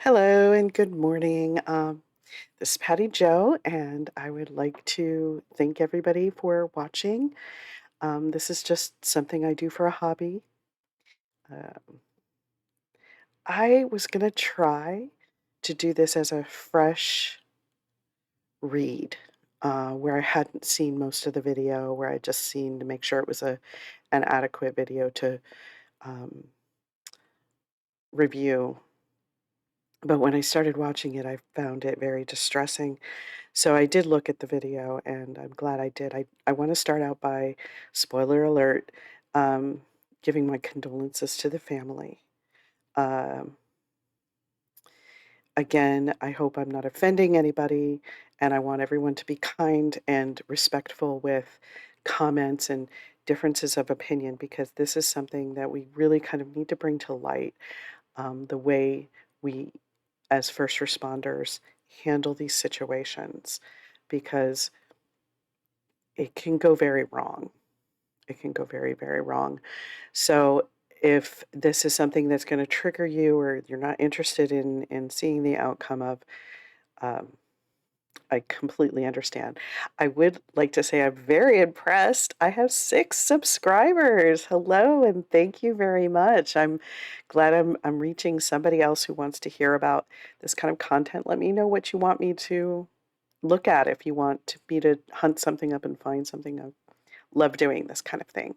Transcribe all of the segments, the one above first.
Hello and good morning. This is Patty Joe, and I would like to thank everybody for watching. This is just something I do for a hobby. Uh, I was going to try to do this as a fresh read, where I hadn't seen most of the video, where I just seen to make sure it was an adequate video to um, review. But when I started watching it, I found it very distressing. So I did look at the video, and I'm glad I did. I want to start out by, spoiler alert, um, giving my condolences to the family. Um, Again, I hope I'm not offending anybody, and I want everyone to be kind and respectful with comments and differences of opinion because this is something that we really kind of need to bring to light, the way we, as first responders, handle these situations because it can go very wrong. It can go very, very wrong. So if this is something that's going to trigger you or you're not interested in seeing the outcome of, um, I completely understand. I would like to say I'm very impressed. I have 6 subscribers. Hello and thank you very much. I'm glad I'm reaching somebody else who wants to hear about this kind of content. Let me know what you want me to look at if you want me to hunt something up and find something. I love doing this kind of thing.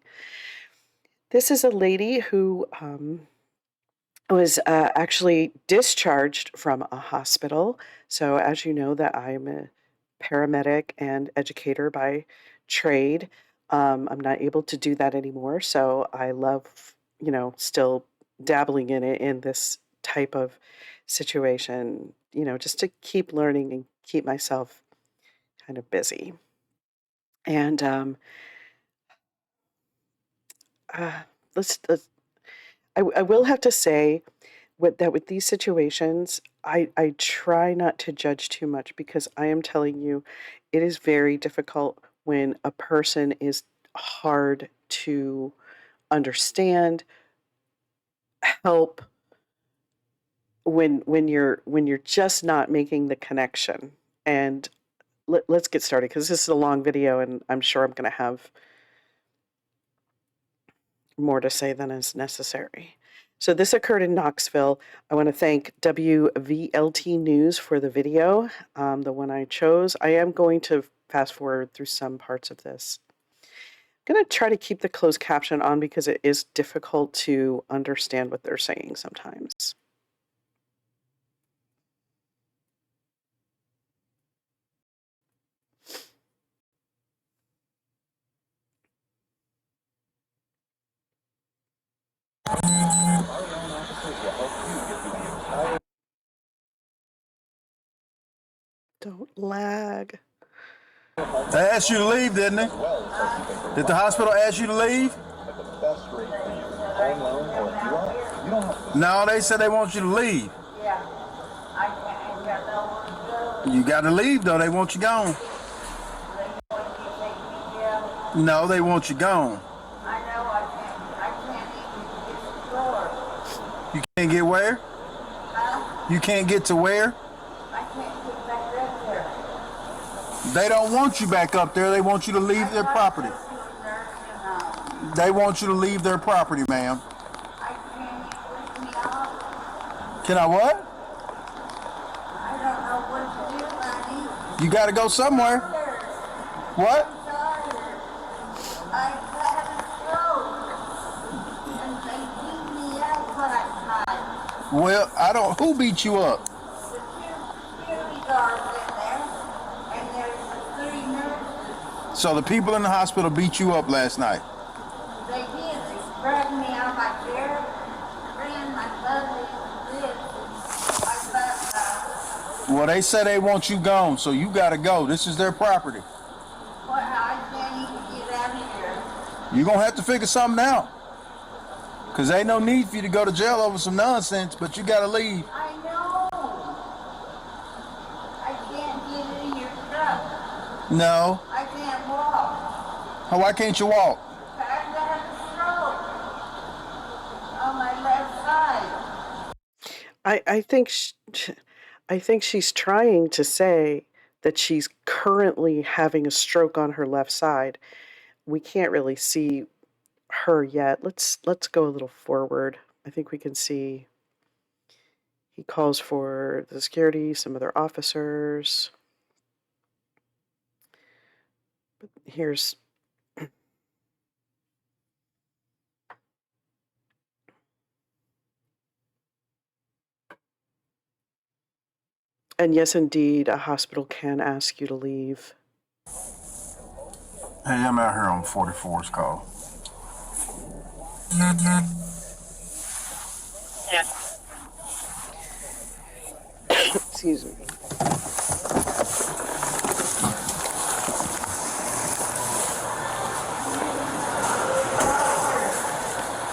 This is a lady who was actually discharged from a hospital. So, as you know, that I'm a paramedic and educator by trade. I'm not able to do that anymore. So I love, still dabbling in it in this type of situation, just to keep learning and keep myself kind of busy. And uh, let's I will have to say with these situations, I try not to judge too much because I am telling you, it is very difficult when a person is hard to understand, help when you're just not making the connection. And let's get started because this is a long video and I'm sure I'm going to have more to say than is necessary. So this occurred in Knoxville. I want to thank WVLT News for the video, the one I chose. I am going to fast forward through some parts of this. I'm going to try to keep the closed caption on because it is difficult to understand what they're saying sometimes. Don't lag. They asked you to leave, didn't they? Did the hospital ask you to leave? No, they said they want you to leave. You got to leave, though. They want you gone. No, they want you gone. You can't get where? You can't get to where? They don't want you back up there. They want you to leave their property. They want you to leave their property, ma'am. Can I what? I don't know what to do, honey. You got to go somewhere. What? I had a stroke, and they beat me up last night. Well, I don't. Who beat you up? The two security guards in there, and there's the 3 nurses. So the people in the hospital beat you up last night. They did. They spread me out my chair, ran my ugly lips. I thought, Well, they say they want you gone, so you got to go. This is their property. well, I can't even get out of here. You're going to have to figure something out. Because ain't no need for you to go to jail over some nonsense, but you got to leave. I know. I can't get in your truck. No. I can't walk. Why can't you walk? I had a stroke on my left side. I think I think she's trying to say that she's currently having a stroke on her left side. We can't really see her yet. Let's go a little forward. I think we can see he calls for the security, some other officers. But here's and yes, indeed, a hospital can ask you to leave. Hey, I'm out here on 44's call. Excuse me.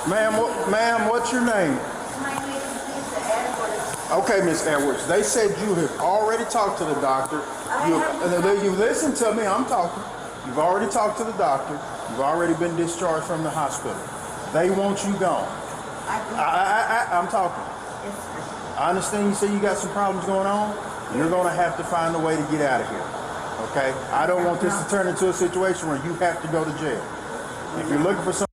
Ma'am, what's your name? My name is Lisa Edwards. Okay, Miss Edwards. They said you have already talked to the doctor. You listen to me. I'm talking. You've already talked to the doctor. You've already been discharged from the hospital. They want you gone. I'm talking. Yes, sir. I understand you say you got some problems going on. You're going to have to find a way to get out of here. Okay? I don't want this to turn into a situation where you have to go to jail. If you're looking for some.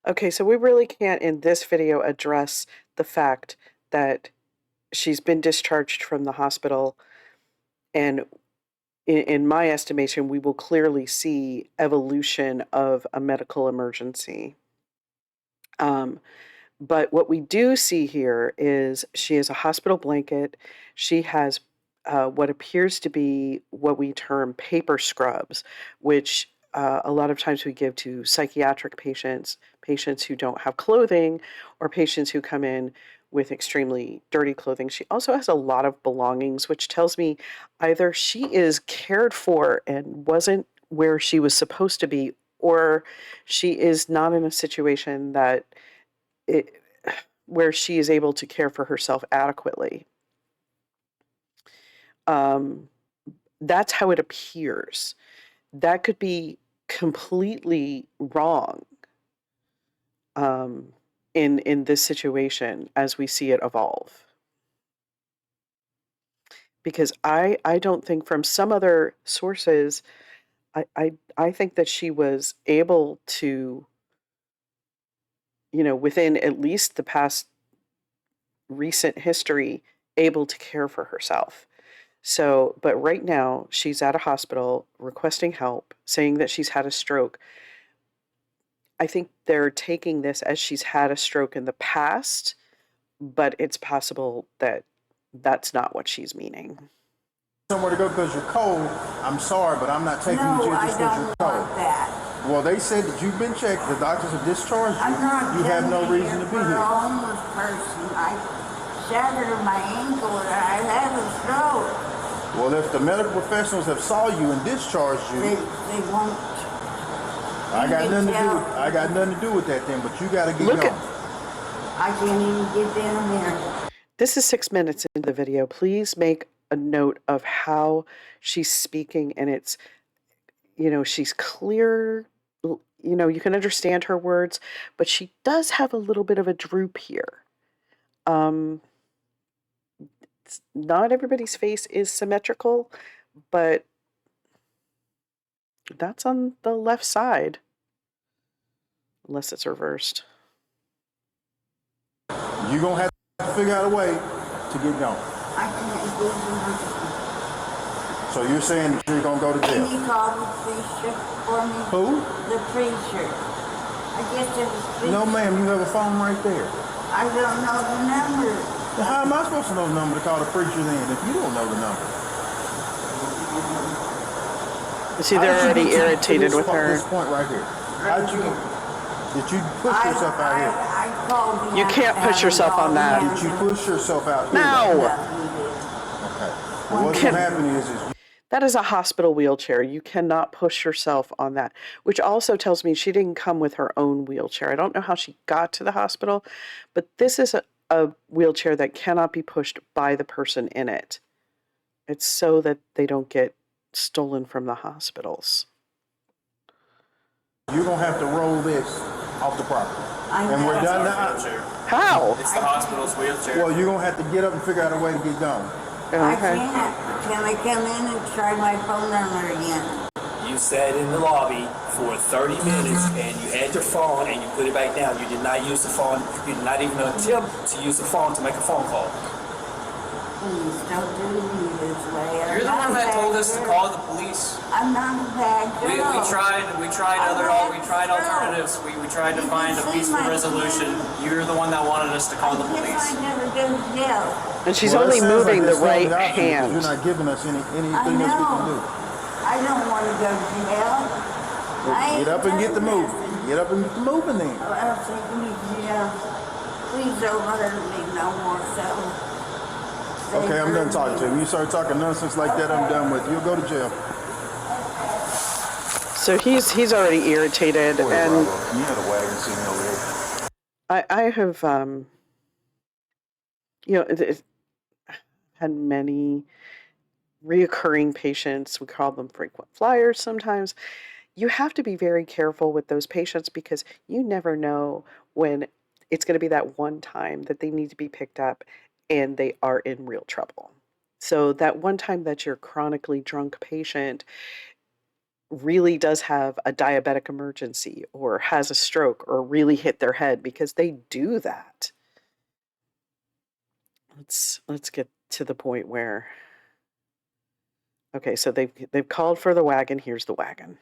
Okay, so we really can't in this video address the fact that she's been discharged from the hospital, and in my estimation, we will clearly see evolution of a medical emergency. But what we do see here is she has a hospital blanket. She has what appears to be what we term paper scrubs, which a lot of times we give to psychiatric patients, patients who don't have clothing, or patients who come in with extremely dirty clothing. She also has a lot of belongings, which tells me either she is cared for and wasn't where she was supposed to be, or she is not in a situation that it, where she is able to care for herself adequately. That's how it appears. That could be completely wrong in this situation as we see it evolve. Because I don't think from some other sources, I think that she was able to, within at least the past recent history, able to care for herself. So, but right now she's at a hospital requesting help, saying that she's had a stroke. I think they're taking this as she's had a stroke in the past, but it's possible that that's not what she's meaning. Somewhere to go because you're cold. I'm sorry, but I'm not taking you to jail just because you're cold. That. Well, they said that you've been checked. The doctors have discharged you. I'm not You have no reason to be for here. a homeless person. I shattered my ankle and I had a stroke. Well, if the medical professionals have saw you and discharged you, They won't. I got nothing to do with that then. But you got to get Look going. I can't even get them here. This is 6 minutes into the video. Please make a note of how she's speaking, and it's, she's clear, you can understand her words, but she does have a little bit of a droop here. Not everybody's face is symmetrical, but that's on the left side, unless it's reversed. You're going to have to figure out a way to get going. I can't get them. So you're saying that you're going to go to Can jail? you call the preacher for me? Who? The preacher. I guess it was preacher. No, ma'am. You have a phone right there. I don't know the number. Well, how am I supposed to know the number to call the preacher then if you don't know the number? See, they're already irritated with her. This point right here. Did you push yourself out here? I called You can't push yourself on that. Did you push yourself out here? No! Okay. Well, what's going to happen is That is a hospital wheelchair. You cannot push yourself on that, which also tells me she didn't come with her own wheelchair. I don't know how she got to the hospital, but this is a wheelchair that cannot be pushed by the person in it. It's so that they don't get stolen from the hospitals. you're going to have to roll this off the property. I And we're know. done now. Wheelchair. How? It's the hospital's wheelchair. Well, you're gonna have to get up and figure out a way to get gone. I Okay. can't. Can I come in and try my phone number again? You sat in the lobby for 30 minutes and you had your phone and you put it back down. You did not use the phone. You did not even attempt to use the phone to make a phone call. Please don't do me this way. You're the one that told us to call the police. I'm not a bad We girl. tried alternatives. We tried to find a peaceful resolution. You're the one that wanted us to call the I police. never go to jail. And she's Well, only that sounds moving like the it's not right an option because hand. You're not giving us anything I else we can know. do. I don't want to go to jail. Get up and get the moving. Get up and get the moving then. Oh, I'll take me to jail. Please don't hurt me no more, so. Okay, I'm done talking to him. You start talking nonsense like that, I'm done with you. You'll go to jail. So he's already irritated, Boy, and Bravo, you had a wagon sitting over here. I have had many reoccurring patients. We call them frequent flyers sometimes. You have to be very careful with those patients because you never know when it's going to be that one time that they need to be picked up and they are in real trouble. So that one time that your chronically drunk patient really does have a diabetic emergency or has a stroke or really hit their head, because they do that. Let's get to the point where, okay, so they've called for the wagon. Here's the wagon.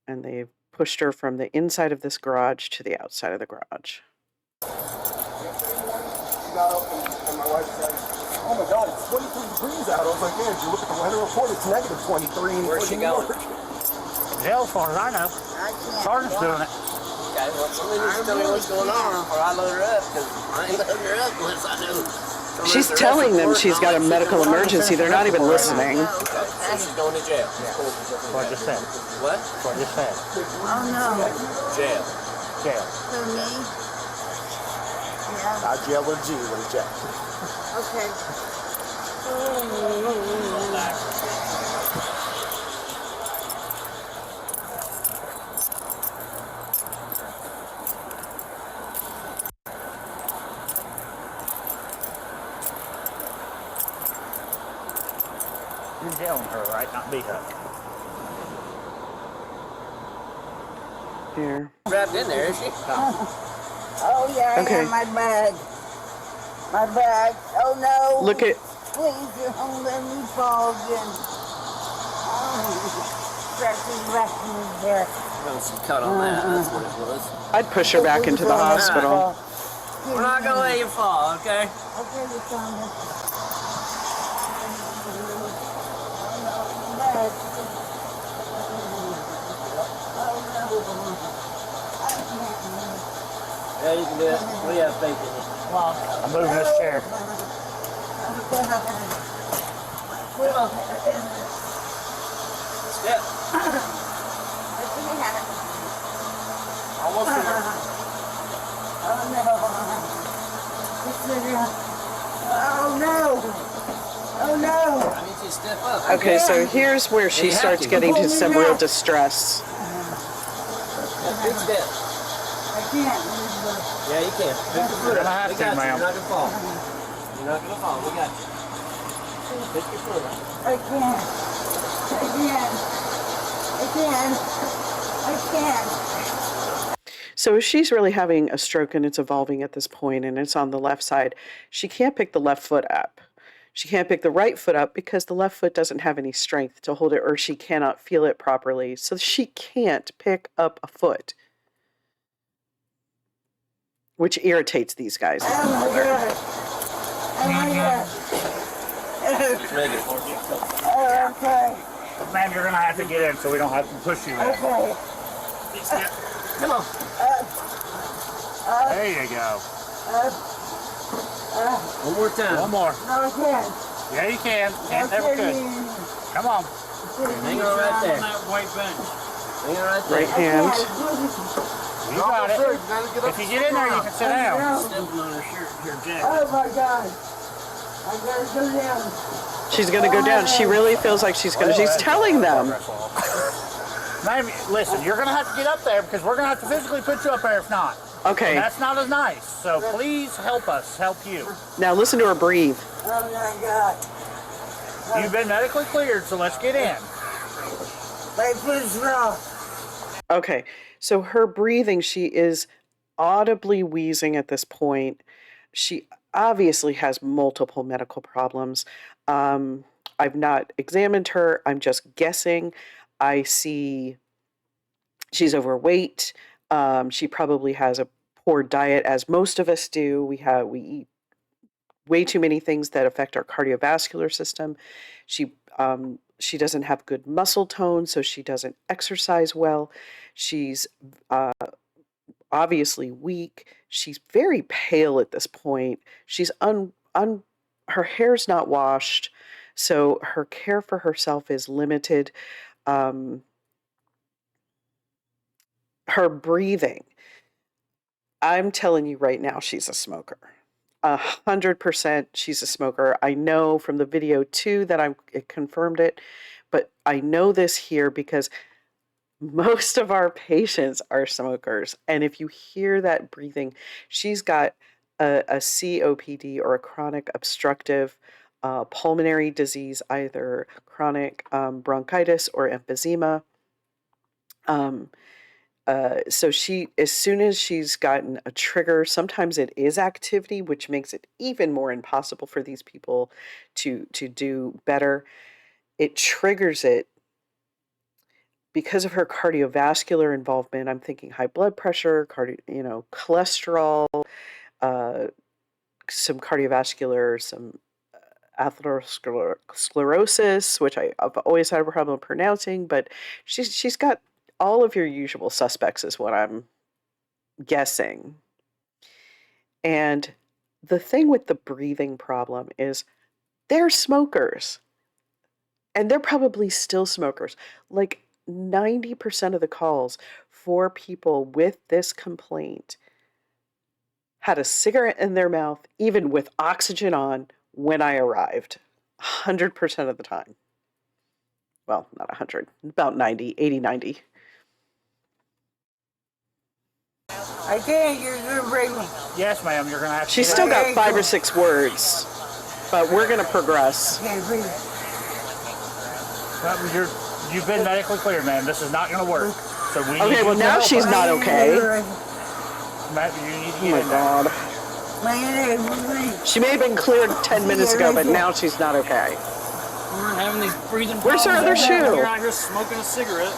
And they've pushed her from the inside of this garage to the outside of the garage. She got up and my wife said, "Oh my God, it's 23 degrees out." I was like, "Yeah, did you look at the weather report? It's negative 23." Where's she going? Jail, as far as I know. Sergeant's doing it. Okay, well, somebody needs to tell me what's going on, or I load her up, because I ain't loading her up unless I know. She's telling them she's got a medical emergency. They're not even listening. Okay, so she's going to jail. What I just said. What? What I just said. Oh, no. Jail. Jail. For me? Yeah, Not jail or G, but jail. okay. You're jailing her, right? Not beat her. Here. Wrapped in there, is she? Oh, yeah, I Okay. have my bag. My bag. Oh, no. Look at, Please don't let me fall again. Oh, scratching back in there. Well, some cut on that, that's what it was. I'd push her back into the hospital. We're not gonna let you fall, okay? Okay, you found it. Yeah, you can do it. We have faith in you. I'm moving this chair. Step. Almost there. Oh no! Oh no! I need you to step up. Okay, so here's where she You have starts to. getting to some real distress. Big step. I can't. Yeah, you can. Pick your foot You're gonna up. have We to, got you. ma'am. You're not gonna fall. You're not gonna fall. We got you. Pick your foot up. I can't. I can't. I can't. I can't. So if she's really having a stroke and it's evolving at this point and it's on the left side, she can't pick the left foot up. She can't pick the right foot up because the left foot doesn't have any strength to hold it, or she cannot feel it properly. So she can't pick up a foot, which irritates these guys. Oh my god. Oh my god. Make it for you. Oh, okay. Ma'am, you're gonna have to get in so we don't have to push you in. Okay. Big step. Come on. There you go. One more time. One more. No, I can't. Yeah, you can. Can't never could. Come on. Hang on right there. Hang on right there. Right hand. You got it. If you get in there, you can sit down. Stepping on her shirt, her jacket. Oh my god. I gotta go down. She's going to go down. She really feels like she's going to. She's telling them. Maybe, listen, you're going to have to get up there because we're going to have to physically put you up there if not. Okay. And that's not as nice. So please help us help you. Now listen to her breathe. Oh my God. You've been medically cleared, so let's get in. My foot's raw. Okay, so her breathing, she is audibly wheezing at this point. She obviously has multiple medical problems. I've not examined her. I'm just guessing. I see she's overweight. She probably has a poor diet, as most of us do. We eat way too many things that affect our cardiovascular system. She doesn't have good muscle tone, so she doesn't exercise well. She's obviously weak. She's very pale at this point. She's her hair's not washed, so her care for herself is limited. Her breathing. I'm telling you right now, she's a smoker. 100% she's a smoker. I know from the video too that it confirmed it, but I know this here because most of our patients are smokers. And if you hear that breathing, she's got a COPD, or a chronic obstructive pulmonary disease, either chronic bronchitis or emphysema. So as soon as she's gotten a trigger, sometimes it is activity, which makes it even more impossible for these people to do better. It triggers it because of her cardiovascular involvement. I'm thinking high blood pressure, cholesterol, some cardiovascular, some atherosclerosis, which I've always had a problem pronouncing, but she's got all of your usual suspects is what I'm guessing. And the thing with the breathing problem is they're smokers. And they're probably still smokers. Like 90% of the calls for people with this complaint had a cigarette in their mouth, even with oxygen on, when I arrived. 100% of the time. Well, not 100, about 90, 80, 90. I can't. You're gonna break me. Yes, ma'am, you're going to have to She's get still up. got 5 or 6 words, but we're going to progress. Can't breathe. You've been medically cleared, ma'am. This is not going to work. So we need Okay, you well to now help she's us. not okay. Matt, you need to Oh get my in there. God. My head. She may have been cleared 10 minutes ago, but now she's not okay. We're having these breathing Where's her other problems. shoe? You're out here smoking a cigarette.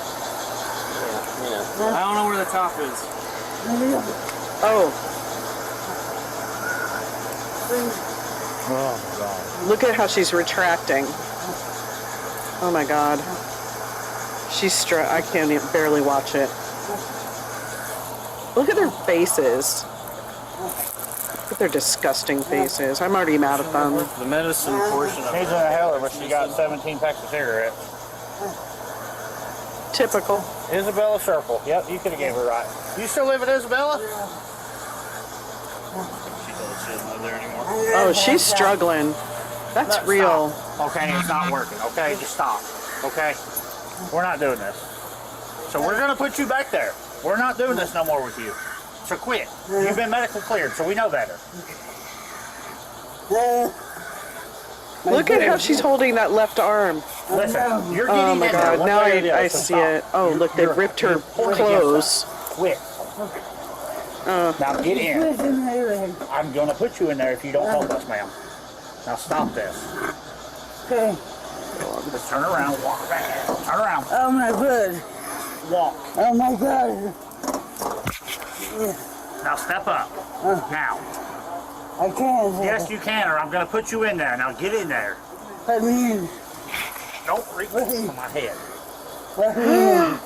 I don't know where the top is. Oh, Oh, my God. look at how she's retracting. Oh my God. I can't even barely watch it. Look at their faces. Look at their disgusting faces. I'm already mad at them. The medicine portion of She's in a heller, but she got 17 packs of cigarettes. Typical. Isabella Circle. Yep, you could have gave her right. You still live at Isabella? she doesn't live there anymore. Oh, she's struggling. That's Stop. real. Okay, it's not working. Okay, just stop. Okay? We're not doing this. So we're going to put you back there. We're not doing this no more with you. So quit. You've been medically cleared, so we know better. Look at how she's holding that left arm. Listen, you're getting Oh my in there God, one now way or the other, I so see stop. it. Oh, look, they ripped her you're pulling against clothes. us. Quit. Now get in. I'm going to put you in there if you don't help us, ma'am. Now stop this. Okay. Just turn around, walk back. Turn around, Oh my God. walk. Oh my God. Now step up. Now. I can't. Yes, you can, or I'm going to put you in there. Now get in there. Let me in. Don't reach on my head. Let me in.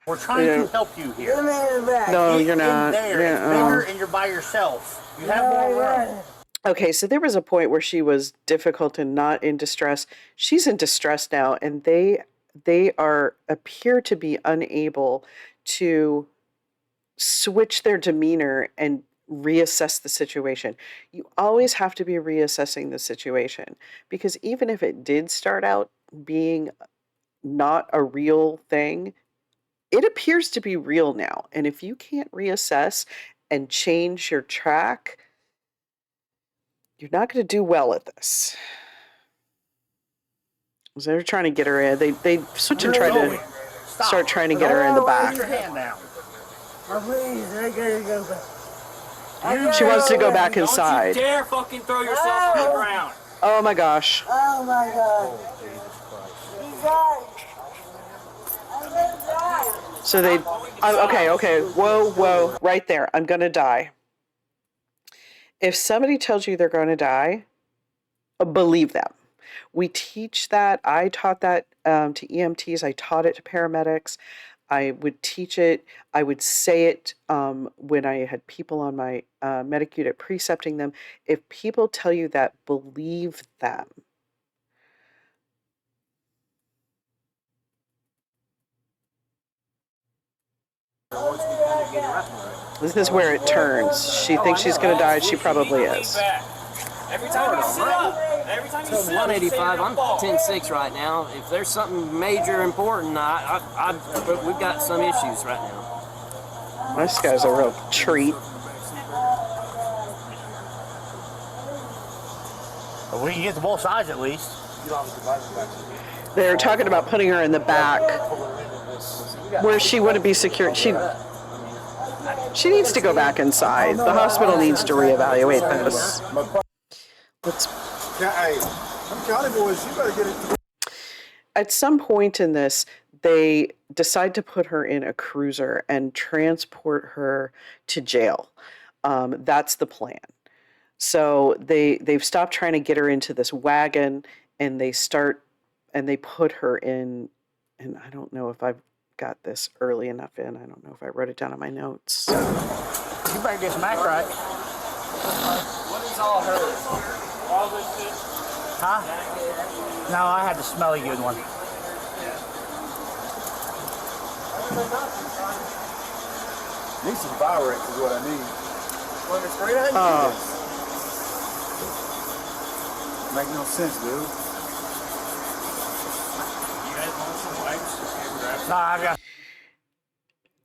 We're trying to help you here. Let me in the back. No, Get you're not. in there. Yeah, It's bigger and you're by yourself. You have more room. Okay, so there was a point where she was difficult and not in distress. She's in distress now, and they appear to be unable to switch their demeanor and reassess the situation. You always have to be reassessing the situation, because even if it did start out being not a real thing, it appears to be real now. And if you can't reassess and change your track, you're not going to do well at this. So they're trying to get her in. They switch and try to start trying to get her in the back. Put your hand down. Oh, please, I gotta go back. She wants to go back Don't inside. you dare fucking throw yourself on the ground. Oh my gosh. Oh my God. He's died. I'm gonna die. So they, okay, whoa, right there. I'm going to die. If somebody tells you they're going to die, believe them. We teach that. I taught that to EMTs. I taught it to paramedics. I would teach it. I would say it when I had people on my medic unit precepting them. If people tell you that, believe them. This is where it turns. She thinks she's going to die. She probably is. Every time you sit up, every time you sit up, 185. I'm 10-6 right now. If there's something major important, we've got some issues right now. This guy's a real treat. But we can get to both sides at least. They're talking about putting her in the back where she wouldn't be secure. She needs to go back inside. The hospital needs to reevaluate this. Let's. Hey, I'm county boys. You better get it. At some point in this, they decide to put her in a cruiser and transport her to jail. That's the plan. So they've stopped trying to get her into this wagon, and they put her in. And I don't know if I've got this early enough in. I don't know if I wrote it down in my notes. You better get some act right. what is all hers? All this shit? Huh? No, I had the smelly good one. Need some Virex is what I need. Make no sense, dude. You guys want some wipes? No, I got.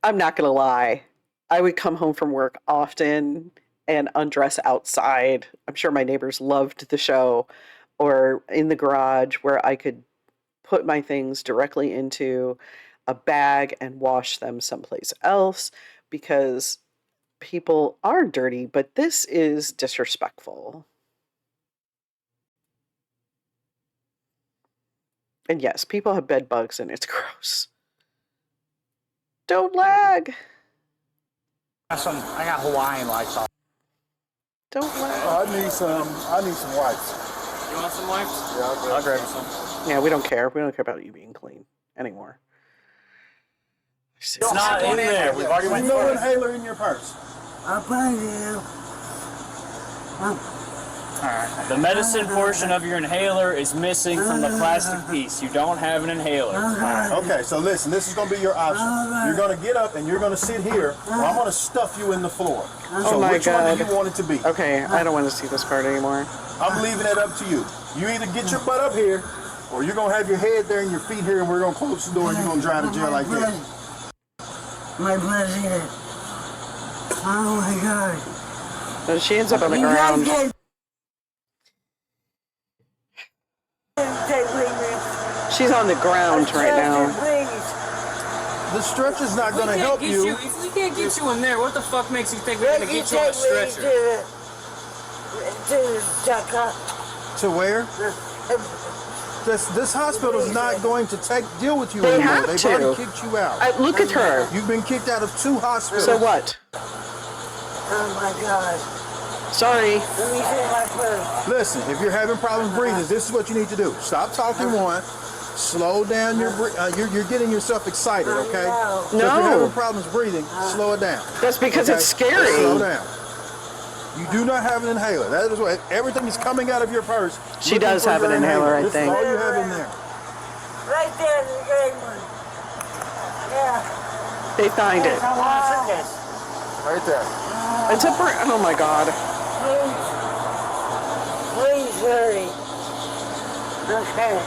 I'm not going to lie. I would come home from work often and undress outside. I'm sure my neighbors loved the show, or in the garage where I could put my things directly into a bag and wash them someplace else, because people are dirty, but this is disrespectful. And yes, people have bed bugs and it's gross. Don't lag. I got Hawaiian lights on. Don't lag. I need some wipes. You want some wipes? Yeah, I'll grab some. Yeah, we don't care. We don't care about you being clean anymore. It's not in there. We've already went no through it. inhaler in your purse. I'll find you. The medicine portion of your inhaler is missing from the plastic piece. You don't have an inhaler. Okay, so listen, this is going to be your option. You're going to get up and you're going to sit here, or I'm going to stuff you in the floor. So Oh my which one do God. you want it to be? Okay, I don't want to see this part anymore. I'm leaving it up to you. You either get your butt up here, or you're going to have your head there and your feet here, and we're going to close the door and you're going to drive to jail like this. My blood's in it. Oh my God. So she ends up on the You guys ground. get. Take me. She's on the ground right now. Please. The stretcher's not going to help you. If we can't get you in there, what the fuck makes you think we're gonna get you on a stretcher? To the chaka. To where? This hospital is not going to deal with you They anymore. have They've to. already kicked you out. Look at her. You've been kicked out of 2 hospitals. So what? Oh my God. Sorry. Let me see my purse. Listen, if you're having problems breathing, this is what you need to do. Stop talking one. Slow down your you're getting yourself excited, okay? No. So if you're No. having problems breathing, slow it down. That's because Okay? it's scary. Slow down. You do not have an inhaler. That is what everything is coming out of your purse. She looking does for have your an inhaler, I This think. is all you have in there. Right there, the green one. Yeah. They find it. How long is this? Right there. It's a oh my God. Please hurry. Okay.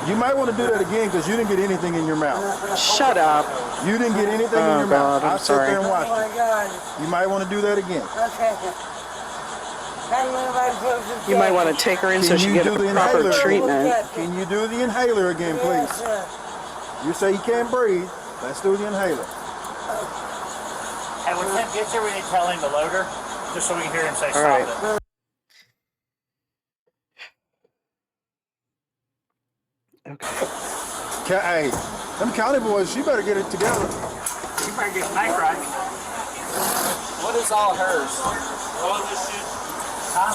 You might want to do that again because you didn't get anything in your mouth. Shut up. You didn't get anything in your God, mouth. I'm I'll sit sorry. there and watch Oh my you. God. You might want to do that again. Okay. You might want to take her in so Can she you get do the proper inhaler? treatment. Can you do the inhaler again, please? Yes, sir. You say you can't breathe. Let's do the inhaler. Hey, when Tim gets here, we need to tell him the loader, just so we can hear him say All stop right. it. Okay. Hey, them county boys, you better get it together. You better get Mike right. What is all hers? All this shit.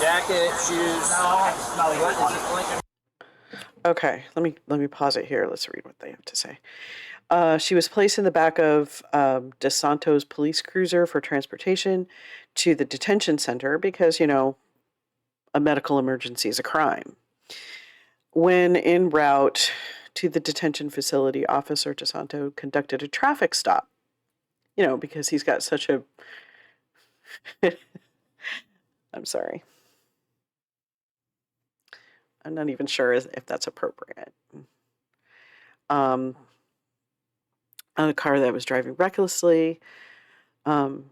Jacket, shoes. No, What is it, Lincoln? Okay, let me pause it here. Let's read what they have to say. She was placed in the back of DeSanto's police cruiser for transportation to the detention center because, you know, a medical emergency is a crime. When en route to the detention facility, Officer DeSanto conducted a traffic stop, you know, because he's got such a... I'm sorry. I'm not even sure if that's appropriate. On a car that was driving recklessly, and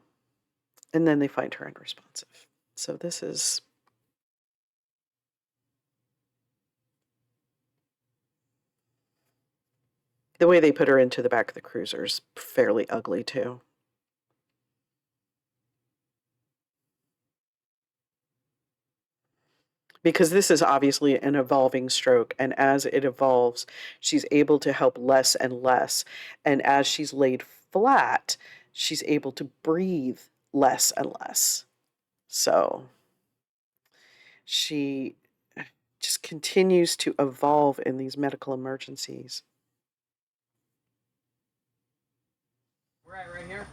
then they find her unresponsive. So this is... The way they put her into the back of the cruiser is fairly ugly, too. Because this is obviously an evolving stroke, and as it evolves, she's able to help less and less. And as she's laid flat, she's able to breathe less and less. So she just continues to evolve in these medical emergencies. We're right here.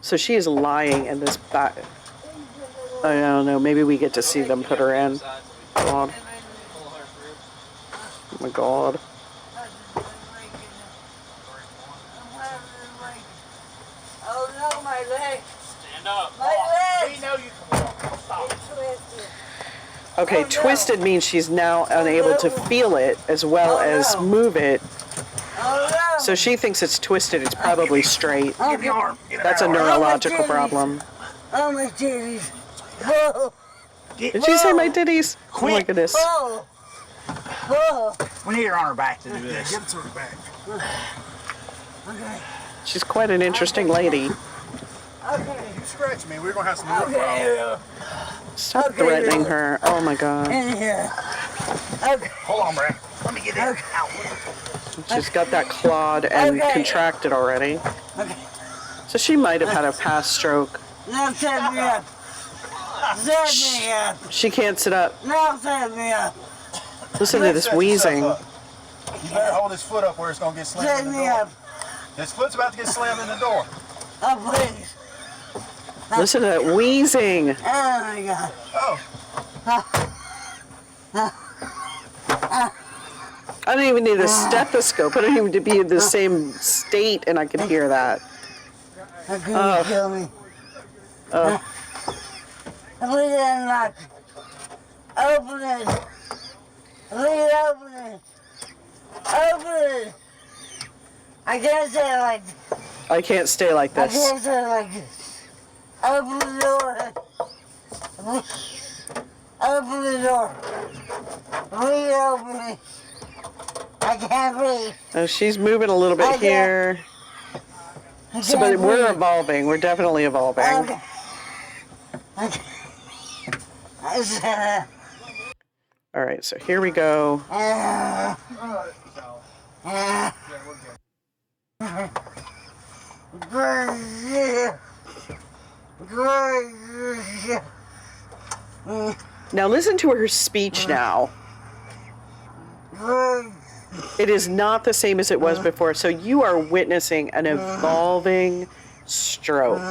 So she is lying in this back. I don't know. Maybe we get to see them put her in. God. Oh my God. Oh no, my leg. Stand up. My leg. We know you can walk. Stop. Okay, twisted means she's now unable to feel it as well as move it. Oh no. So she thinks it's twisted. It's probably straight. Give your arm. That's a neurological problem. Oh my titties. Whoa. Did she say my titties? Oh my goodness. Whoa. Whoa. We need her on her back to do this. Get it to her back. Okay. She's quite an interesting lady. Okay. You scratch me, we're gonna have some real problems. Okay. Stop threatening her. Oh my God. In here. Okay. Hold on, Brad. Let me get in. She's got that clawed and Okay. contracted already. Okay. So she might have had a past stroke. Now set me up. Set me up. She can't sit up. Now set me up. Listen to this wheezing. You better hold his foot up where it's gonna get slammed Set in the me door. up. His foot's about to get slammed in the door. Oh please. Listen to that wheezing. Oh my God. Oh, I don't even need a stethoscope. I don't even need to be in the same state and I can hear that. How can you kill me? Please unlock. Open it. Please open it. Open it. I can't say it like this. I can't stay like I this. can't say it like this. Open the door. Open the door. Please open it. I can't breathe. Oh, she's moving a little I bit can't- here. I So, can't but we're breathe. evolving. We're definitely evolving. Okay. Okay. I said, All right, so here we go. Now listen to her speech now. It is not the same as it was before. So you are witnessing an evolving stroke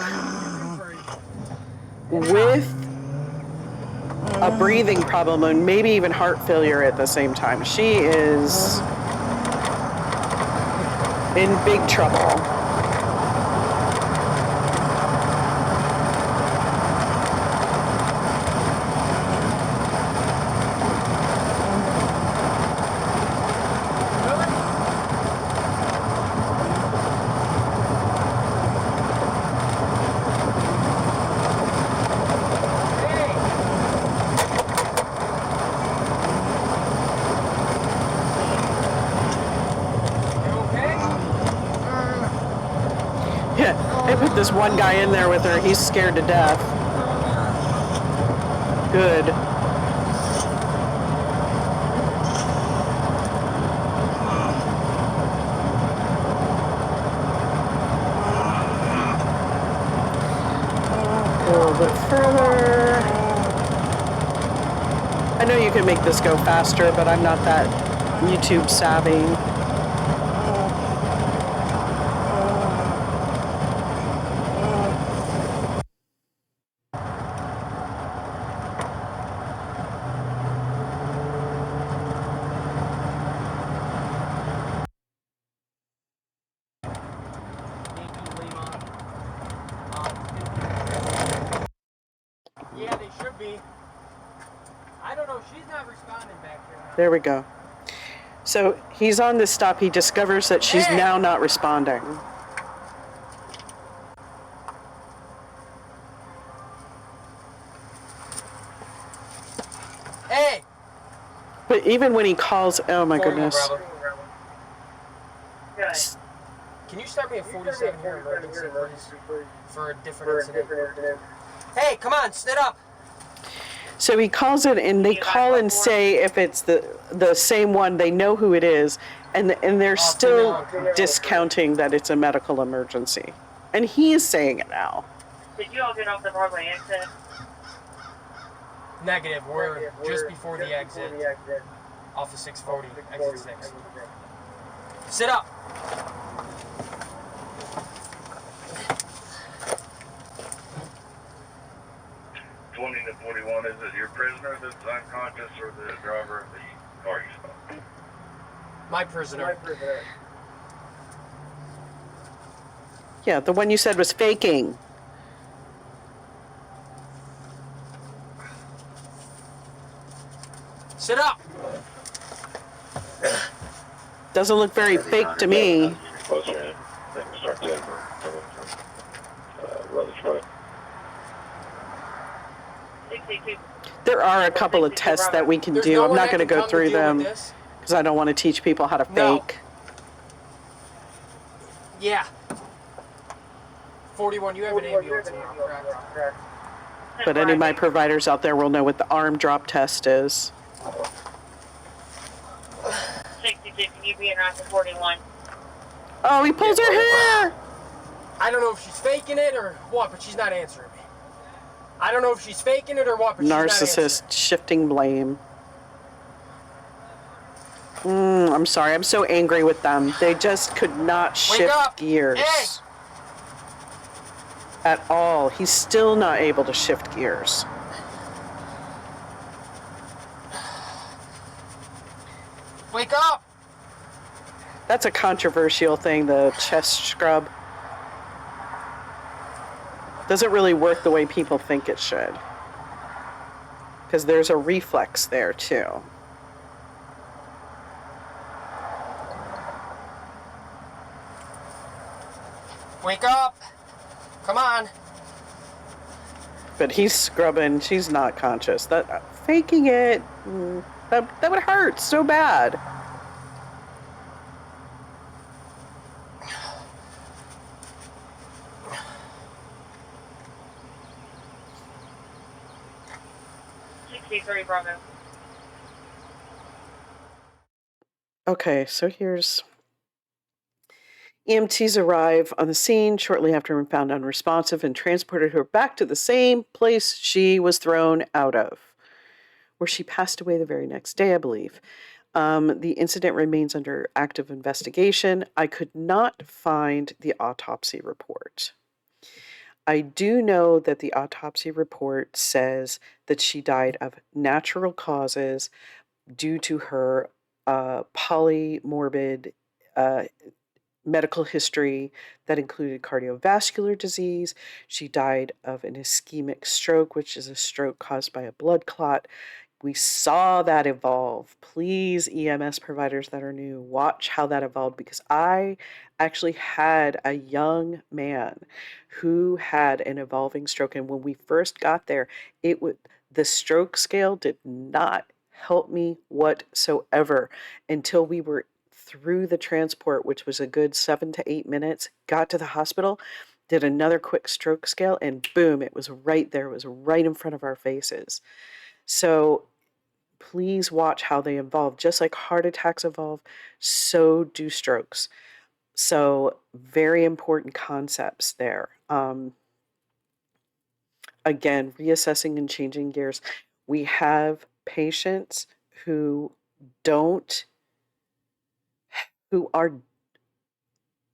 with a breathing problem and maybe even heart failure at the same time. She is in big trouble. Yeah, they put this one guy in there with her. He's scared to death. Good. A little bit further. I know you can make this go faster, but I'm not that YouTube savvy. Yeah, they should be. I don't know. She's not responding back here. There we go. So he's on this stop. He discovers that she's now not responding. Hey! But even when he calls, oh my Forty, goodness. brother. Can you start me at 47 here emergency, please? For a different incident. Hey, come on, sit up! So he calls it, and they call and say if it's the same one, they know who it is, and they're still discounting that it's a medical emergency. And he is saying it now. Did you all get off the Broadway exit? Negative, we're just before the exit. Off of 640, exit 6. Sit up! To 41, is it your prisoner that's unconscious or the driver of the car you spoke? My prisoner. Yeah, the one you said was faking. Sit up! Doesn't look very fake to me. Closer in. Then we start to Rutherford. There are a couple of tests that we can There's do. no I'm one not that going to can go come through to deal them with this. because I don't want to teach people how to No. fake. Yeah. 41, you have an ambulance now, correct? But any of my providers out there will know what the arm drop test is. 66, can you be in route to 41? Oh, he pulls her hair! I don't know if she's faking it or what, but she's not answering me. I don't know if she's faking it or what, but she's not answering. Narcissist, shifting blame. I'm sorry, I'm so angry with them. They just could not shift gears. Hey! At all. He's still not able to shift gears. Wake up! That's a controversial thing, the chest scrub. Doesn't really work the way people think it should. Because there's a reflex there, too. Wake up! Come on! But he's scrubbing. She's not conscious. That faking it, that would hurt so bad. Bravo. Okay, so here's... EMTs arrive on the scene shortly after being found unresponsive and transported her back to the same place she was thrown out of, where she passed away the very next day, I believe. The incident remains under active investigation. I could not find the autopsy report. I do know that the autopsy report says that she died of natural causes due to her polymorbid uh, medical history that included cardiovascular disease. She died of an ischemic stroke, which is a stroke caused by a blood clot. We saw that evolve. Please, EMS providers that are new, watch how that evolved, because I actually had a young man who had an evolving stroke, and when we first got there, it would the stroke scale did not help me whatsoever until we were through the transport, which was a good 7 to 8 minutes, got to the hospital, did another quick stroke scale, and boom, it was right there. It was right in front of our faces. So please watch how they evolve. Just like heart attacks evolve, so do strokes. So very important concepts there. Again, reassessing and changing gears. We have patients who don't, who are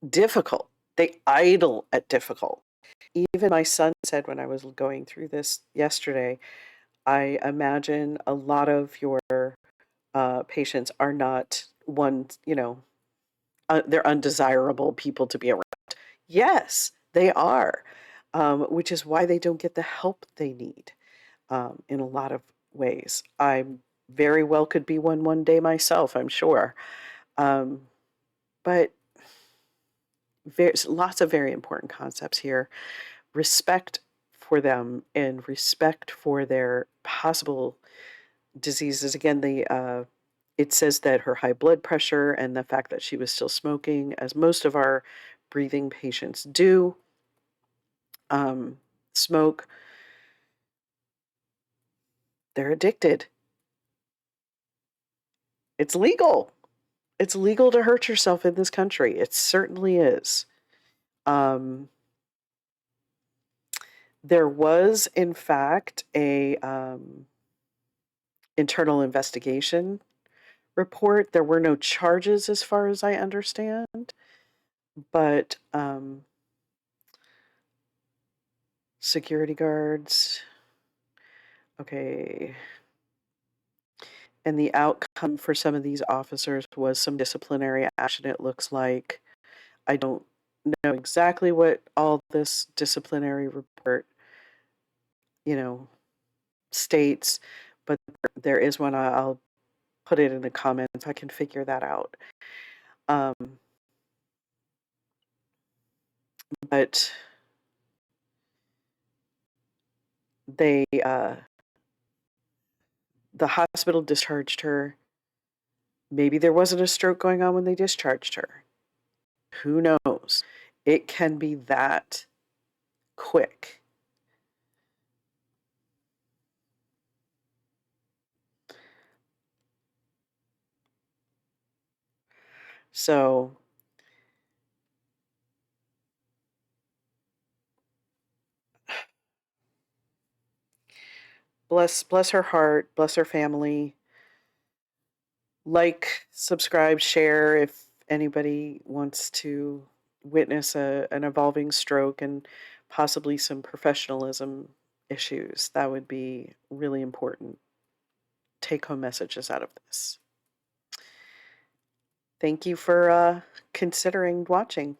difficult. They idle at difficult. Even my son said when I was going through this yesterday, I imagine a lot of your patients are not ones, they're undesirable people to be around. Yes, they are, which is why they don't get the help they need in a lot of ways. I very well could be one day myself, I'm sure. But there's lots of very important concepts here. Respect for them and respect for their possible diseases. Again, it says that her high blood pressure and the fact that she was still smoking, as most of our breathing patients do, smoke, they're addicted. It's legal. It's legal to hurt yourself in this country. It certainly is. There was, in fact, a internal investigation report. There were no charges, as far as I understand, but security guards. Okay. And the outcome for some of these officers was some disciplinary action, it looks like. I don't know exactly what all this disciplinary report, states, but there is one. I'll put it in the comments. I can figure that out. But they, the hospital discharged her. Maybe there wasn't a stroke going on when they discharged her. Who knows? It can be that quick. So bless her heart, bless her family. Like, subscribe, share if anybody wants to witness an evolving stroke and possibly some professionalism issues. That would be really important take home messages out of this. Thank you for considering watching.